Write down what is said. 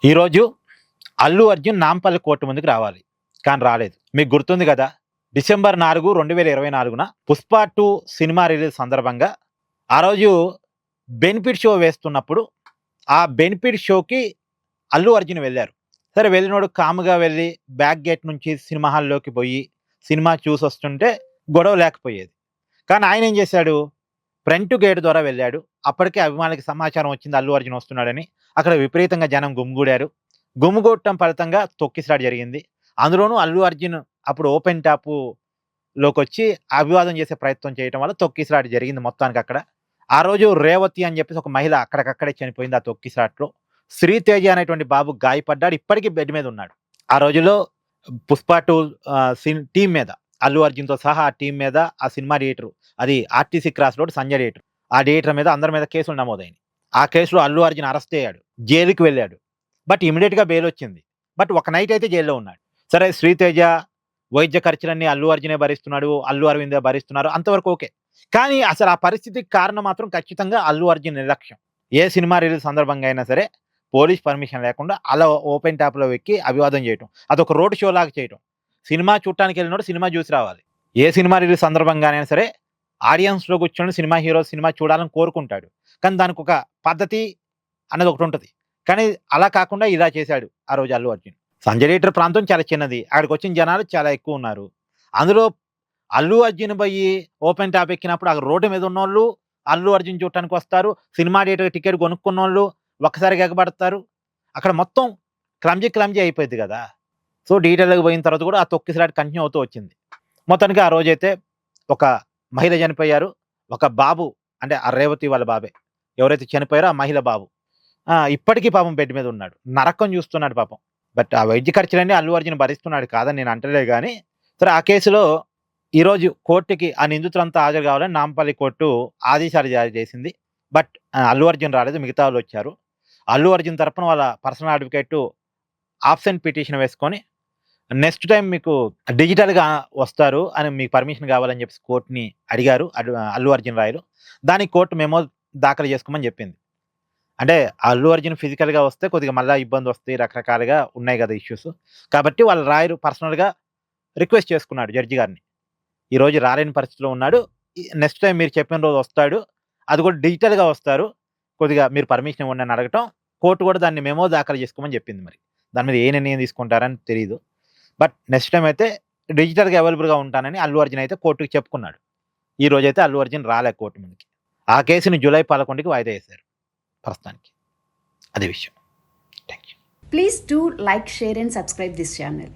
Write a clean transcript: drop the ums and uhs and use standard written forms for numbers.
ఈరోజు అల్లు అర్జున్ నాంపల్లి కోర్టు ముందుకు రావాలి. కానీ రాలేదు. మీకు గుర్తుంది కదా! డిసెంబర్ 4, 2024న 'పుష్ప 2' సినిమా రిలీజ్ సందర్భంగా ఆ రోజు బెనిఫిట్ షో వేస్తున్నప్పుడు, ఆ బెనిఫిట్ షోకి అల్లు అర్జున్ వెళ్లారు. సరే వెళ్ళినోడు కామ్‌గా వెళ్ళి బ్యాక్ గేట్ నుంచి సినిమా హాల్‌లోకి పోయి సినిమా చూసొస్తుంటే గొడవ లేకపోయేది. కానీ ఆయనేం చేశాడు, ఫ్రంట్ గేట్ ద్వారా వెళ్ళాడు. అప్పటికే అభిమానులకి సమాచారం వచ్చింది అల్లు అర్జున్ వస్తున్నాడని. అక్కడ విపరీతంగా జనం గుమిగూడారు. గుమిగూడటం ఫలితంగా తొక్కిసలాట జరిగింది. అందులోనూ అల్లు అర్జున్ అప్పుడు ఓపెన్ టాప్‌లోకొచ్చి అభివాదం చేసే ప్రయత్నం చేయటం వల్ల తొక్కిసలాట జరిగింది మొత్తానికక్కడ. ఆ రోజు రేవతి అని చెప్పేసి ఒక మహిళ అక్కడికక్కడే చనిపోయింది ఆ తొక్కిసలాటలో. శ్రీతేజ అనేటువంటి బాబు గాయపడ్డాడు. ఇప్పటికి బెడ్ మీద ఉన్నాడు. ఆ రోజుల్లో 'పుష్ప 2' టీమ్ మీద అల్లు అర్జున్‌తో సహా ఆ టీమ్ మీద ఆ సినిమా థియేటర్ అది RTC cross road Sanjay theatre. ఆ థియేటర్ మీద అందరి మీద కేసులు నమోదైనయి. ఆ కేసులో అల్లు అర్జున్ అరెస్ట్ అయ్యాడు. జైలుకి వెళ్ళాడు. బట్ ఇమ్మీడియేట్‌గా బెయిల్ వచ్చింది. బట్ ఒక నైట్ అయితే జైల్‌లో ఉన్నాడు. సరే శ్రీతేజ వైద్య ఖర్చులన్నీ అల్లు అర్జునే భరిస్తున్నాడు. అల్లు అరవిందే భరిస్తున్నారు. అంతవరకు ఓకే. కానీ అసలు ఆ పరిస్థితికి కారణం మాత్రం ఖచ్చితంగా అల్లు అర్జున్ నిర్లక్ష్యం. ఏ సినిమా రిలీజ్ సందర్భంగా అయినా సరే పోలీస్ పర్మిషన్ లేకుండా అలా ఓపెన్ టాప్‌లో ఎక్కి అభివాదం చేయటం. అదొక రోడ్ షో లాగా చేయటం. సినిమా చూడటానికి వెళ్ళినోడు సినిమా చూసి రావాలి. ఏ సినిమా రిలీజ్ సందర్భంగానైనా సరే ఆడియన్స్‌లో కూర్చొని సినిమా హీరో సినిమా చూడాలని కోరుకుంటాడు. కానీ దానికొక పద్ధతి అన్నది ఒకటుంటది. కానీ అలా కాకుండా ఇలా చేశాడు ఆ రోజు అల్లు అర్జున్. సంజయ్ థియేటర్ ప్రాంతం చాలా చిన్నది. అక్కడికొచ్చిన జనాలు చాలా ఎక్కువున్నారు. అందులో అల్లు అర్జున్ బోయి ఓపెన్ టాప్ ఎక్కినప్పుడు ఆ రోడ్డు మీద ఉన్నోళ్ళు అల్లు అర్జున్ చూడటానికి వస్తారు. సినిమా థియేటర్ టికెట్ కొనుక్కున్నోళ్ళు ఒక్కసారిగా ఎగబడతారు. అక్కడ మొత్తం క్లమ్జీ అయిపోద్ది గదా! సో, డీటెయిల్‌లోకి పోయిన తర్వాత కూడా ఆ తొక్కిసలాట కంటిన్యూ అవుతూ వచ్చింది. మొత్తానికి ఆ రోజైతే ఒక మహిళ చనిపోయారు. ఒక బాబు అంటే ఆ రేవతి వాళ్ళ బాబే. ఎవరైతే చనిపోయారో ఆ మహిళ బాబు. ఇప్పటికి పాపం బెడ్ మీద ఉన్నాడు. నరకం చూస్తున్నాడు పాపం. బట్ ఆ వైద్య ఖర్చులన్నీ అల్లు అర్జున్ భరిస్తున్నాడు కాదని నేను అంటలేదు గానీ, సరే ఆ కేసులో ఈరోజు కోర్టుకి ఆ నిందితులంతా హాజరు కావాలని నాంపల్లి కోర్టు ఆదేశాలు జారీ చేసింది. బట్ అల్లు అర్జున్ రాలేదు. మిగతా వాళ్ళొచ్చారు. అల్లు అర్జున్ తరపున వాళ్ళ పర్సనల్ అడ్వకేట్ ఆబ్సెంట్ పిటిషన్ వేసుకొని నెక్స్ట్ టైమ్ మీకు డిజిటల్‌గా వస్తారు అని మీకు పర్మిషన్ కావాలని చెప్పేసి కోర్ట్‌ని అడిగారు. అల్లు అర్జున్ రాయలు. దానికి కోర్ట్ మెమో దాఖలు చేసుకోమని చెప్పింది. అంటే అల్లు అర్జున్ ఫిజికల్‌గా వస్తే కొద్దిగా మళ్ళా ఇబ్బందొస్తాయి. రకరకాలుగా ఉన్నాయి గదా! ఇష్యూస్. కాబట్టి వాళ్ళ రాయరు పర్సనల్‌గా రిక్వెస్ట్ చేసుకున్నాడు జడ్జి గారిని. ఈరోజు రాలేని పరిస్థితిలో ఉన్నాడు. నెక్స్ట్ టైమ్ మీరు చెప్పిన రోజు వస్తాడు. అది కూడా డిజిటల్‌గా వస్తారు. కొద్దిగా మీరు పర్మిషన్ ఇవ్వండి అని అడగటం. కోర్ట్ కూడా దాన్ని మెమో దాఖలు చేసుకోమని చెప్పింది మరి. దాని మీద ఏ నిర్ణయం తీసుకుంటారని తెలీదు. బట్ నెక్స్ట్ టైమ్ అయితే డిజిటల్‌గా అవైలబుల్‌గా ఉంటానని అల్లు అర్జున్ అయితే కోర్ట్‌కి చెప్పుకున్నాడు. ఈ రోజైతే అల్లు అర్జున్ రాలే కోర్ట్ ముందుకి. ఆ కేసుని జూలై 11కి వాయిదా వేశారు ప్రస్తుతానికి. అది విషయం. Thank you. Please do like, share and subscribe this channel.